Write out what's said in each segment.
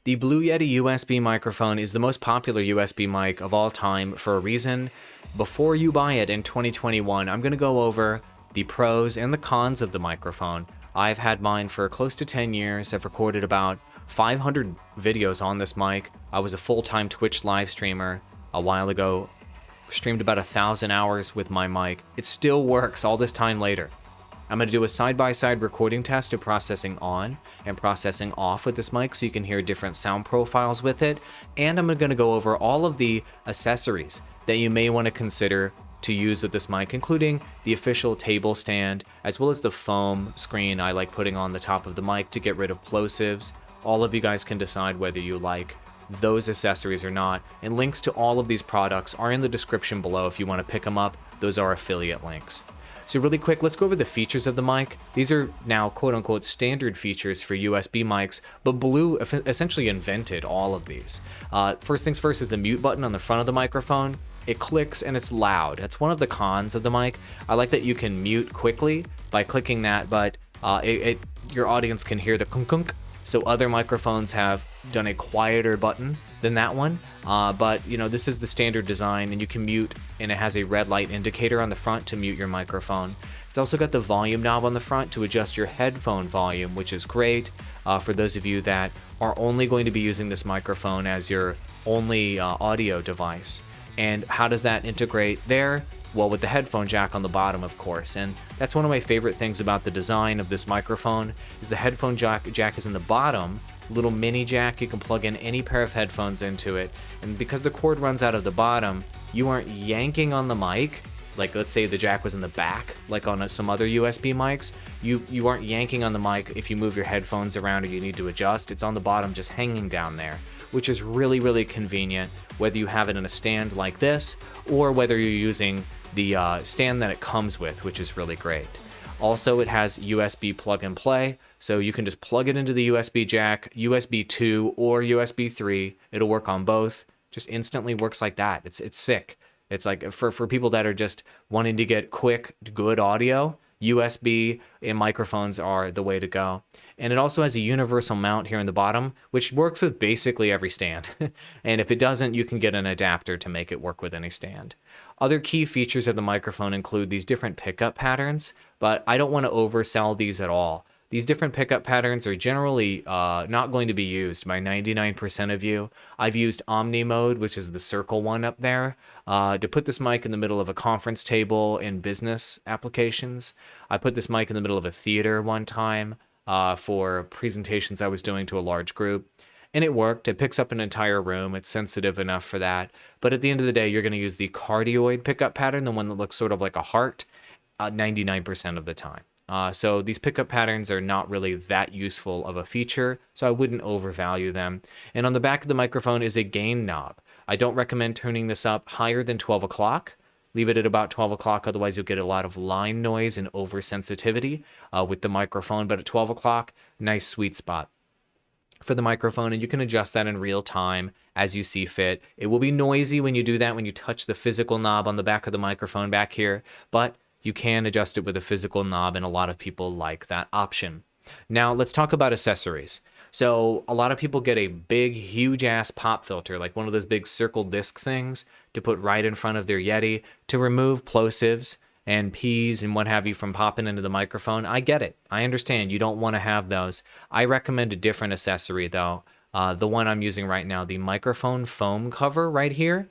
The Blue Yeti USB microphone is the most popular USB mic of all time for a reason. Before you buy it in 2021, I'm going to go over the pros and the cons of the microphone. I've had mine for close to 10 years. I've recorded about 500 videos on this mic. I was a full-time Twitch live streamer a while ago. Streamed about 1,000 hours with my mic. It still works all this time later. I'm going to do a side-by-side recording test of processing on and processing off with this mic so you can hear different sound profiles with it. And I'm going to go over all of the accessories that you may want to consider to use with this mic, including the official table stand, as well as the foam screen I like putting on the top of the mic to get rid of plosives. All of you guys can decide whether you like those accessories or not, and links to all of these products are in the description below if you want to pick them up. Those are affiliate links. So really quick, let's go over the features of the mic. These are now quote-unquote standard features for USB mics, but Blue essentially invented all of these. First things first is the mute button on the front of the microphone. It clicks and it's loud. That's one of the cons of the mic. I like that you can mute quickly by clicking that, but your audience can hear the kunk. So other microphones have done a quieter button than that one, but this is the standard design, and you can mute, and it has a red light indicator on the front to mute your microphone. It's also got the volume knob on the front to adjust your headphone volume, which is great for those of you that are only going to be using this microphone as your only audio device. And how does that integrate there? Well, with the headphone jack on the bottom, of course, and that's one of my favorite things about the design of this microphone is the headphone jack is in the bottom, little mini jack. You can plug in any pair of headphones into it, and because the cord runs out of the bottom, you aren't yanking on the mic. Like, let's say the jack was in the back, like on some other USB mics, you aren't yanking on the mic if you move your headphones around or you need to adjust. It's on the bottom, just hanging down there, which is really, really convenient, whether you have it in a stand like this or whether you're using the stand that it comes with, which is really great. Also, it has USB plug and play, so you can just plug it into the USB jack, USB 2 or USB 3. It'll work on both. Just instantly works like that. It's sick. It's like for people that are just wanting to get quick, good audio, USB and microphones are the way to go. And it also has a universal mount here in the bottom, which works with basically every stand. And if it doesn't, you can get an adapter to make it work with any stand. Other key features of the microphone include these different pickup patterns, but I don't want to oversell these at all. These different pickup patterns are generally not going to be used by 99% of you. I've used Omni mode, which is the circle one up there, to put this mic in the middle of a conference table in business applications. I put this mic in the middle of a theater one time for presentations I was doing to a large group. And it worked. It picks up an entire room. It's sensitive enough for that. But at the end of the day, you're going to use the cardioid pickup pattern, the one that looks sort of like a heart, 99% of the time. So these pickup patterns are not really that useful of a feature, so I wouldn't overvalue them. And on the back of the microphone is a gain knob. I don't recommend turning this up higher than 12 o'clock. Leave it at about 12 o'clock, otherwise you'll get a lot of line noise and oversensitivity with the microphone. But at 12 o'clock, nice sweet spot for the microphone, and you can adjust that in real time as you see fit. It will be noisy when you do that, when you touch the physical knob on the back of the microphone back here, but you can adjust it with a physical knob, and a lot of people like that option. Now let's talk about accessories. So a lot of people get a big, huge ass pop filter, like one of those big circle disc things to put right in front of their Yeti to remove plosives and P's and what have you from popping into the microphone. I get it. I understand you don't want to have those. I recommend a different accessory though. The one I'm using right now, the microphone foam cover right here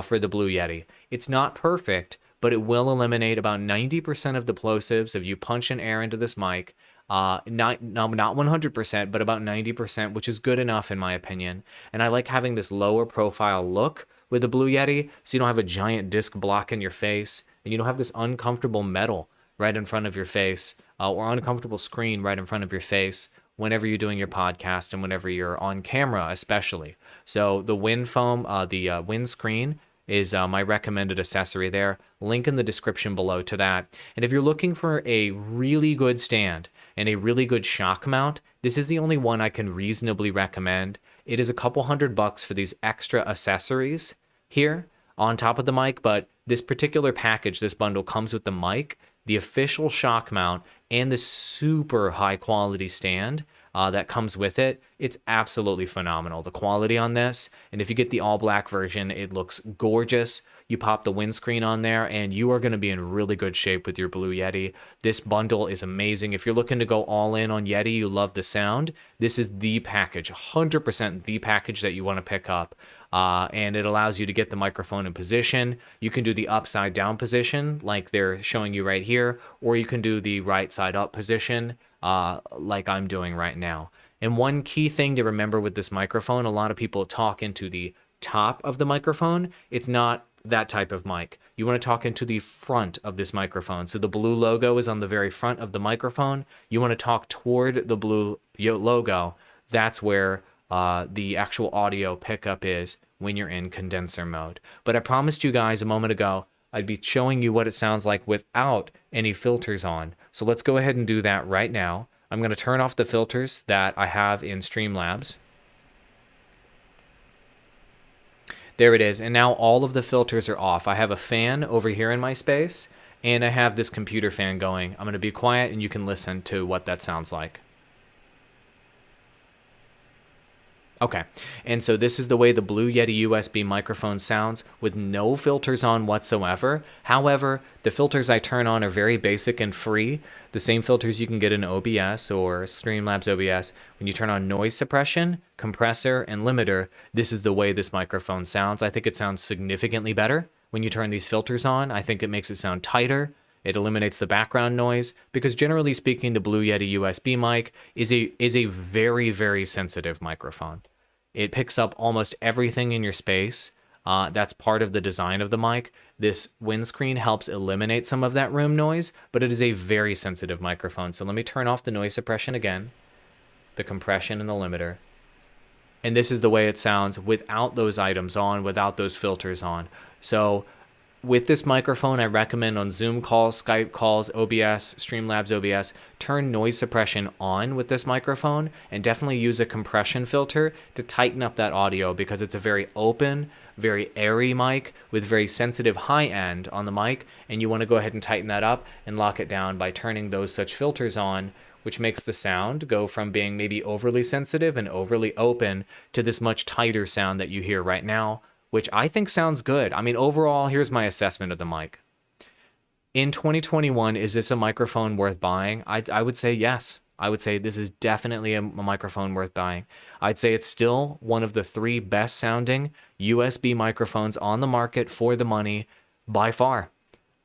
for the Blue Yeti. It's not perfect, but it will eliminate about 90% of the plosives if you punch in air into this mic. Not 100%, but about 90%, which is good enough in my opinion. And I like having this lower profile look with the Blue Yeti, so you don't have a giant disc blocking your face, and you don't have this uncomfortable metal right in front of your face, or uncomfortable screen right in front of your face whenever you're doing your podcast and whenever you're on camera especially. So the wind foam, the wind screen is my recommended accessory there. Link in the description below to that. And if you're looking for a really good stand and a really good shock mount, this is the only one I can reasonably recommend. It is a couple $100 for these extra accessories here on top of the mic, but this particular package, this bundle, comes with the mic, the official shock mount, and the super high quality stand. that comes with it, it's absolutely phenomenal. The quality on this, and if you get the all black version, it looks gorgeous. You pop the windscreen on there and you are going to be in really good shape with your Blue Yeti. This bundle is amazing. If you're looking to go all in on Yeti, you love the sound, this is the package, 100% the package that you want to pick up. And it allows you to get the microphone in position. You can do the upside down position like they're showing you right here, or you can do the right side up position like I'm doing right now. And one key thing to remember with this microphone, a lot of people talk into the top of the microphone. It's not that type of mic. You want to talk into the front of this microphone. So the blue logo is on the very front of the microphone. You want to talk toward the blue logo. That's where the actual audio pickup is when you're in condenser mode. But I promised you guys a moment ago I'd be showing you what it sounds like without any filters on. So let's go ahead and do that right now. I'm going to turn off the filters that I have in Streamlabs. There it is, and now all of the filters are off. I have a fan over here in my space, and I have this computer fan going. I'm going to be quiet, and you can listen to what that sounds like. Okay, and so this is the way the Blue Yeti USB microphone sounds with no filters on whatsoever. However, the filters I turn on are very basic and free. The same filters you can get in OBS or Streamlabs OBS. When you turn on noise suppression, compressor, and limiter, this is the way this microphone sounds. I think it sounds significantly better when you turn these filters on. I think it makes it sound tighter. It eliminates the background noise because generally speaking, the Blue Yeti USB mic is a very, very sensitive microphone. It picks up almost everything in your space. That's part of the design of the mic. This windscreen helps eliminate some of that room noise, but it is a very sensitive microphone. So let me turn off the noise suppression again, the compression and the limiter. And this is the way it sounds without those items on, without those filters on. So with this microphone, I recommend on Zoom calls, Skype calls, OBS, Streamlabs OBS, turn noise suppression on with this microphone and definitely use a compression filter to tighten up that audio because it's a very open, very airy mic with very sensitive high end on the mic, and you want to go ahead and tighten that up and lock it down by turning those such filters on, which makes the sound go from being maybe overly sensitive and overly open to this much tighter sound that you hear right now, which I think sounds good. I mean, overall, here's my assessment of the mic. In 2021, is this a microphone worth buying? I would say yes. I would say this is definitely a microphone worth buying. I'd say it's still one of the 3 best sounding USB microphones on the market for the money by far.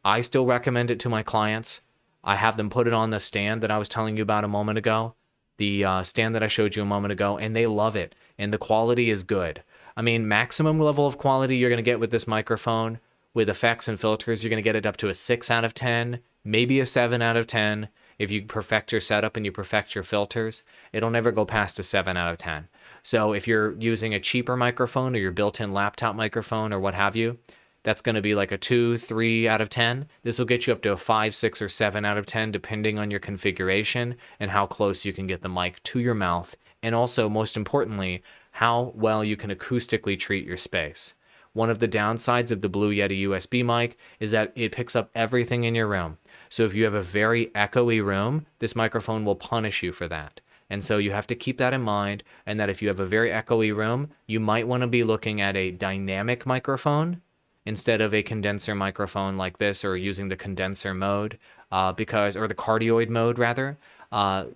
I still recommend it to my clients. I have them put it on the stand that I was telling you about a moment ago, the stand that I showed you a moment ago, and they love it, and the quality is good. I mean, maximum level of quality you're going to get with this microphone, with effects and filters, you're going to get it up to a 6 out of 10, maybe a 7 out of 10. If you perfect your setup and you perfect your filters, it'll never go past a 7 out of 10. So if you're using a cheaper microphone or your built-in laptop microphone or what have you, that's going to be like a 2, 3 out of 10. This will get you up to a 5, 6, or 7 out of 10, depending on your configuration and how close you can get the mic to your mouth. And also, most importantly, how well you can acoustically treat your space. One of the downsides of the Blue Yeti USB mic is that it picks up everything in your room. So if you have a very echoey room, this microphone will punish you for that. And so you have to keep that in mind, and that if you have a very echoey room, you might want to be looking at a dynamic microphone instead of a condenser microphone like this, or using the condenser mode, or the cardioid mode rather,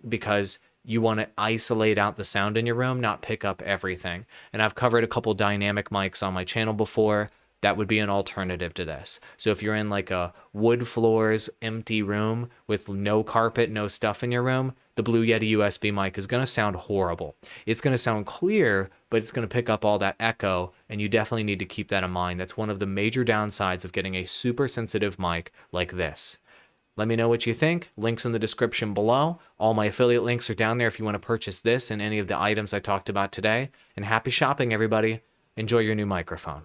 because you want to isolate out the sound in your room, not pick up everything. And I've covered a couple dynamic mics on my channel before. That would be an alternative to this. So if you're in like a wood floors, empty room with no carpet, no stuff in your room, the Blue Yeti USB mic is going to sound horrible. It's going to sound clear, but it's going to pick up all that echo, and you definitely need to keep that in mind. That's one of the major downsides of getting a super sensitive mic like this. Let me know what you think. Links in the description below. All my affiliate links are down there if you want to purchase this and any of the items I talked about today. And happy shopping, everybody. Enjoy your new microphone.